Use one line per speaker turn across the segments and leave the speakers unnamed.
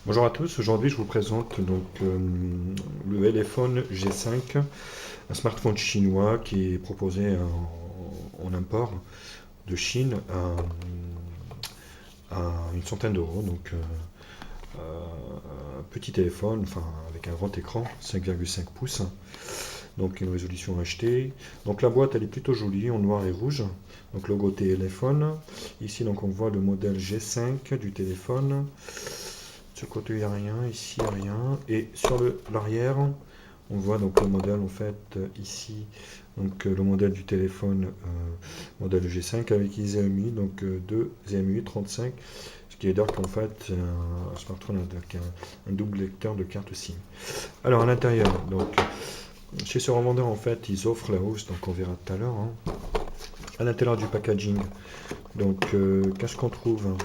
Bonjour à tous, aujourd'hui je vous présente le Elephone G5, un smartphone chinois qui est proposé en import de Chine à une centaine d'euros. Un petit téléphone, enfin avec un grand écran, 5,5 pouces, donc une résolution HD. Donc la boîte elle est plutôt jolie en noir et rouge, donc logo téléphone. Ici donc on voit le modèle G5 du téléphone. De ce côté, il n'y a rien, ici, il n'y a rien. Et sur l'arrière, on voit donc le modèle, en fait, ici, le modèle du téléphone, modèle G5 avec ISMI, donc 2 EMUI 35, ce qui est dire qu'en fait, un smartphone avec un double lecteur de carte SIM. Alors, à l'intérieur, donc, chez ce revendeur, en fait, ils offrent la housse, donc on verra tout à l'heure, hein. À l'intérieur du packaging, donc, qu'est-ce qu'on trouve?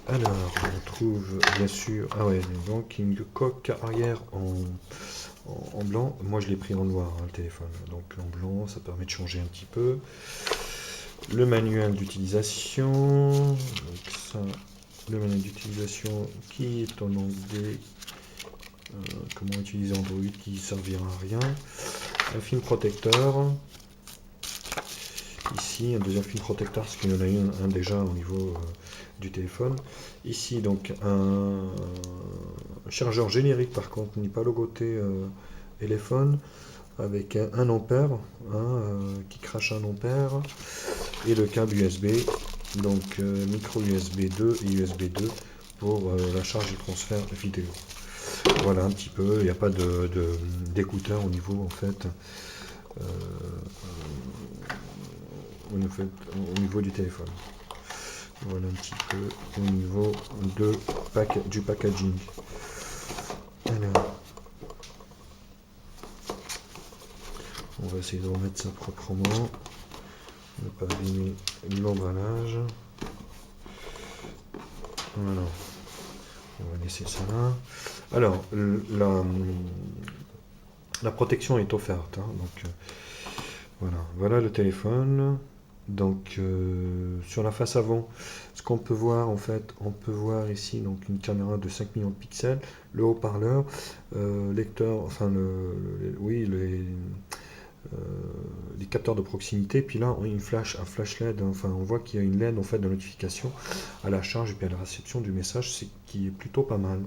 Alors, on trouve bien sûr, ah ouais, donc une coque arrière en blanc. Moi, je l'ai pris en noir, hein, le téléphone. Donc en blanc, ça permet de changer un petit peu. Le manuel d'utilisation. Donc ça, le manuel d'utilisation qui est en anglais. Comment utiliser Android qui servira à rien. Un film protecteur. Ici, un deuxième film protecteur, parce qu'il y en a eu un déjà au niveau du téléphone. Ici, donc, un chargeur générique, par contre, n'est pas logoté téléphone, avec un ampère, hein, qui crache un ampère, et le câble USB, donc micro USB 2 et USB 2 pour la charge et transfert vidéo. Voilà un petit peu, il n'y a pas d'écouteur au niveau, en fait, euh, au niveau du téléphone. Voilà un petit peu au niveau du packaging. Alors, on va essayer de remettre ça proprement, ne pas abîmer l'emballage. Voilà, on va laisser ça là. Alors, la protection est offerte, hein, donc voilà le téléphone. Donc sur la face avant, ce qu'on peut voir en fait, on peut voir ici donc une caméra de 5 millions de pixels, le haut-parleur, lecteur, enfin oui euh, les capteurs de proximité, puis là un flash LED, enfin on voit qu'il y a une LED en fait de notification à la charge et puis à la réception du message, c'est qui est plutôt pas mal.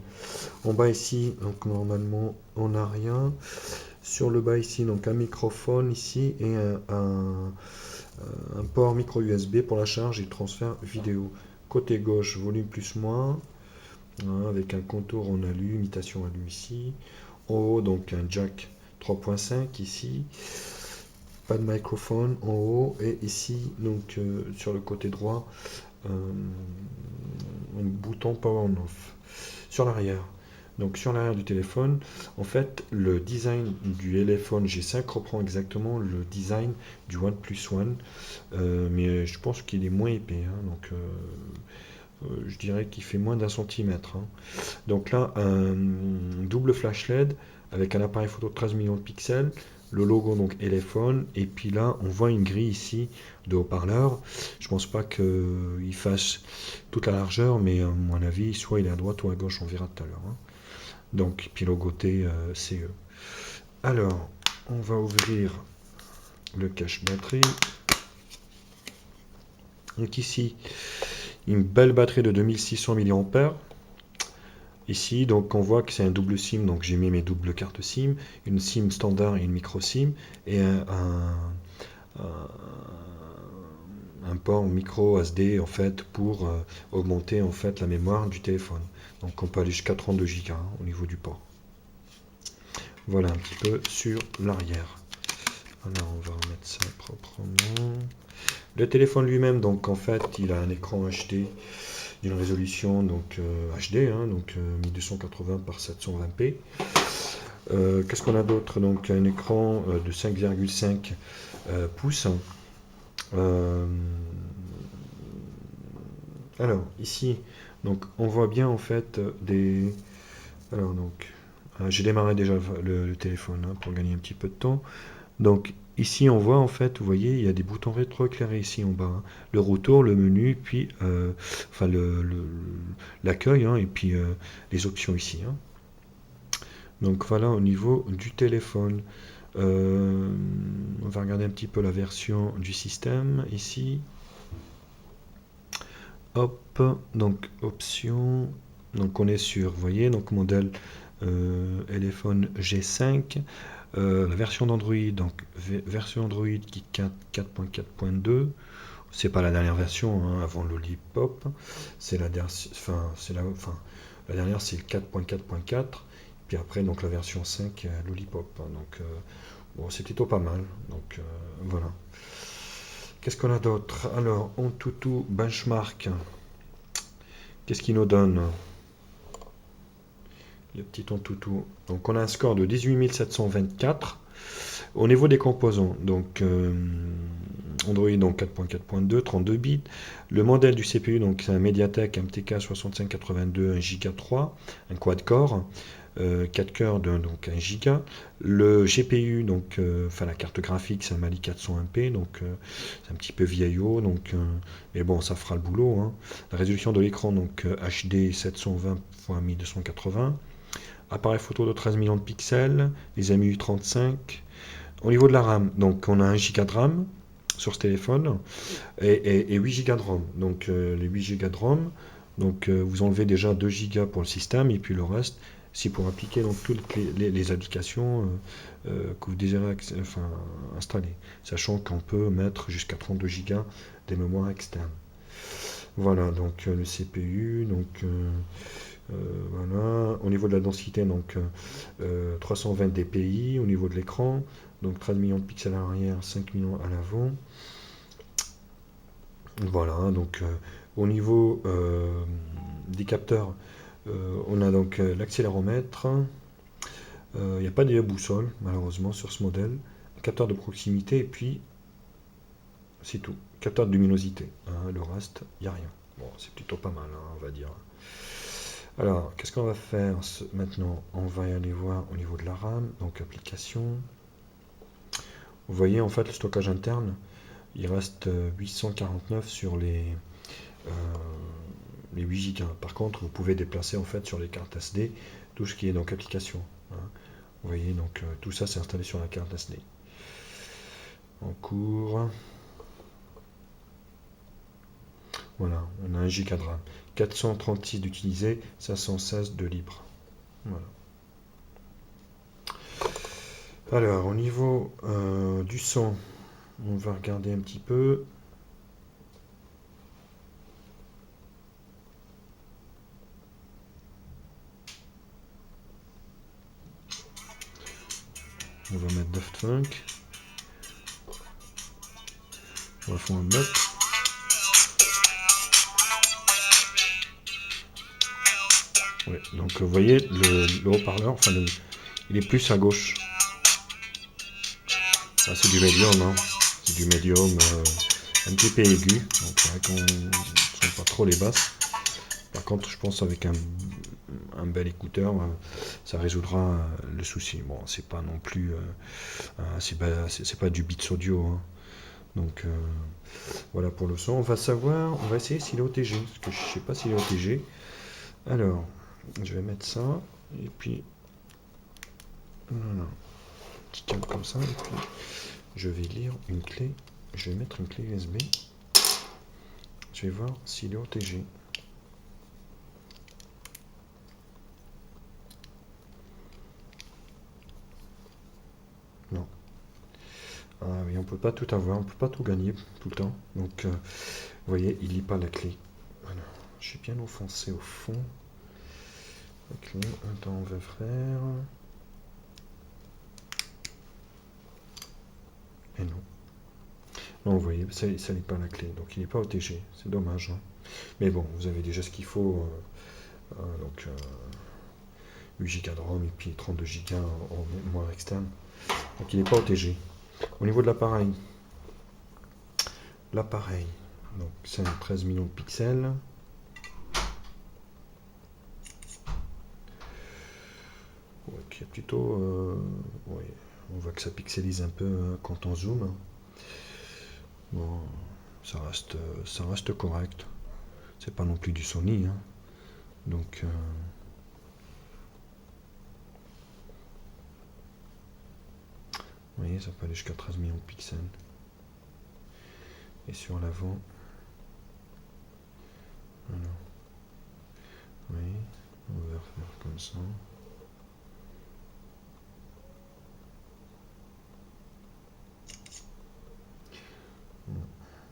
En bas ici, donc normalement on n'a rien. Sur le bas ici, donc un microphone ici et un port micro USB pour la charge et le transfert vidéo. Côté gauche, volume plus moins, hein, avec un contour en alu, imitation alu ici. En haut, donc un jack 3.5 ici. Pas de microphone en haut. Et ici, donc sur le côté droit, un bouton power on off. Sur l'arrière. Donc sur l'arrière du téléphone, en fait, le design du Elephone G5 reprend exactement le design du OnePlus One, mais je pense qu'il est moins épais, hein, donc je dirais qu'il fait moins d'1 centimètre, hein. Donc là, un double flash LED avec un appareil photo de 13 millions de pixels, le logo donc Elephone, et puis là, on voit une grille ici de haut-parleur. Je pense pas qu'il fasse toute la largeur, mais à mon avis, soit il est à droite ou à gauche, on verra tout à l'heure, hein. Donc, puis logoté CE. Alors, on va ouvrir le cache batterie. Donc ici, une belle batterie de 2600 mAh. Ici, donc on voit que c'est un double SIM, donc j'ai mis mes doubles cartes SIM, une SIM standard et une micro SIM, et un port micro SD en fait pour augmenter en fait la mémoire du téléphone. Donc on peut aller jusqu'à 32 Go, hein, au niveau du port. Voilà un petit peu sur l'arrière. Alors on va remettre ça proprement. Le téléphone lui-même, donc en fait, il a un écran HD d'une résolution donc HD, hein, donc 1280 par 720p. Qu'est-ce qu'on a d'autre? Donc un écran de 5,5 pouces. Euh, alors ici, donc on voit bien en fait des. Alors donc, j'ai démarré déjà le téléphone, hein, pour gagner un petit peu de temps. Donc Ici, on voit en fait, vous voyez, il y a des boutons rétroéclairés ici en bas, hein. Le retour, le menu, puis enfin l'accueil, hein, et puis les options ici, hein. Donc voilà au niveau du téléphone. On va regarder un petit peu la version du système ici. Hop, donc options. Donc on est sur, vous voyez, donc modèle téléphone G5. La version d'Android, donc version Android qui 4.4.2. C'est pas la dernière version, hein, avant le Lollipop. C'est la dernière, la dernière c'est le 4.4.4. Puis après donc la version 5 Lollipop. Donc bon, c'est plutôt pas mal. Donc voilà. Qu'est-ce qu'on a d'autre? Alors, Antutu Benchmark. Qu'est-ce qu'il nous donne? Le petit Antutu. Donc, on a un score de 18 724. Au niveau des composants, donc Android donc 4.4.2, 32 bits. Le modèle du CPU, donc c'est un Mediatek MTK 6582, 1 Go 3, un quad-core. 4 cœurs de donc 1 giga. Le GPU, donc, enfin la carte graphique, c'est un Mali 401p, donc c'est un petit peu vieillot, donc, mais bon, ça fera le boulot, hein. La résolution de l'écran, donc HD 720 x 1280. Appareil photo de 13 millions de pixels, les AMU 35. Au niveau de la RAM, donc on a 1 giga de RAM sur ce téléphone et 8 giga de ROM. Donc les 8 giga de ROM, donc vous enlevez déjà 2 gigas pour le système et puis le reste, c'est pour appliquer donc toutes les applications que vous désirez installer, sachant qu'on peut mettre jusqu'à 32 gigas des mémoires externes. Voilà, donc le CPU, donc voilà. Au niveau de la densité, donc 320 dpi. Au niveau de l'écran, donc 13 millions de pixels à l'arrière, 5 millions à l'avant. Voilà, donc au niveau des capteurs, on a donc l'accéléromètre. Il n'y a pas de boussole, malheureusement, sur ce modèle. Un capteur de proximité, et puis c'est tout. Capteur de luminosité, hein, le reste, il n'y a rien. Bon, c'est plutôt pas mal, hein, on va dire. Alors, qu'est-ce qu'on va faire maintenant? On va y aller voir au niveau de la RAM, donc application. Vous voyez, en fait, le stockage interne, il reste 849 sur les 8 Go. Par contre, vous pouvez déplacer en fait sur les cartes SD tout ce qui est donc application, hein. Vous voyez, donc tout ça c'est installé sur la carte SD. En cours. Voilà, on a 1 Go de RAM. 436 d'utilisé, 516 de libre. Voilà. Alors, au niveau du son, on va regarder un petit peu. On va mettre Daft Punk. On va faire un up. Ouais, donc vous voyez, le haut-parleur, enfin, il est plus à gauche. Ah, c'est du médium, hein. C'est du médium, un petit peu aigu. Donc, c'est vrai qu'on ne sent pas trop les basses. Par contre, je pense avec un bel écouteur, ça résoudra le souci. Bon, c'est pas non plus, c'est pas du Beats Audio, hein. Donc voilà pour le son. On va essayer s'il est OTG, parce que je sais pas s'il est OTG. Alors, je vais mettre ça, et puis voilà, petit câble comme ça, et puis je vais lire une clé. Je vais mettre une clé USB. Je vais voir s'il est OTG. Non. Ah oui, on peut pas tout avoir, on peut pas tout gagner tout le temps. Donc, vous voyez, il lit pas la clé. Voilà. Je suis bien offensé au fond. La clé, attends, on va faire. Et non. Non, vous voyez, ça lit pas la clé. Donc, il n'est pas OTG. C'est dommage, hein. Mais bon, vous avez déjà ce qu'il faut. Donc, 8 Go de ROM et puis 32 Go en mémoire externe. Donc, il n'est pas OTG. Au niveau de l'appareil, donc c'est 13 millions de pixels. Ouais, qui est plutôt, ouais, on voit que ça pixelise un peu quand on zoome. Bon, ça reste correct. C'est pas non plus du Sony, hein. Donc, vous voyez, ça peut aller jusqu'à 13 millions de pixels. Et sur l'avant, voilà. Oui, on va faire comme ça.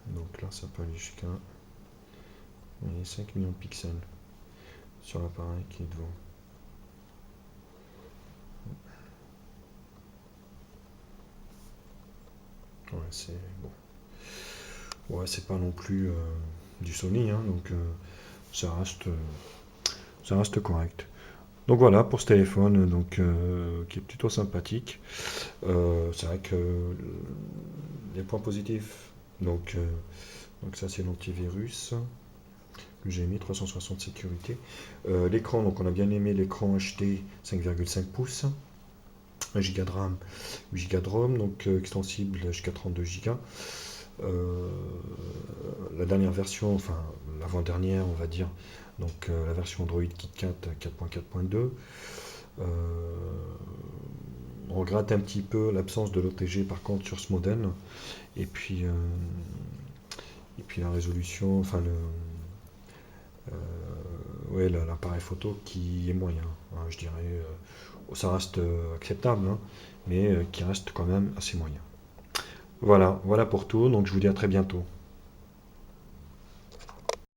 Donc là, ça peut aller jusqu'à 5 millions de pixels sur l'appareil qui est devant. Ouais, c'est bon. Ouais, c'est pas non plus du Sony, hein, donc ça reste correct. Donc voilà pour ce téléphone, donc qui est plutôt sympathique. C'est vrai que les points positifs, donc ça c'est l'antivirus que j'ai mis, 360 sécurité. L'écran, donc on a bien aimé l'écran HD 5,5 pouces, 1 Go de RAM, 8 Go de ROM, donc extensible jusqu'à 32 Go. La dernière version, enfin l'avant-dernière on va dire, donc la version Android KitKat 4.4.2. On regrette un petit peu l'absence de l'OTG par contre sur ce modèle. Et puis la résolution, enfin ouais, l'appareil photo qui est moyen, hein, je dirais. Ça reste acceptable, hein, mais qui reste quand même assez moyen. Voilà pour tout, donc je vous dis à très bientôt.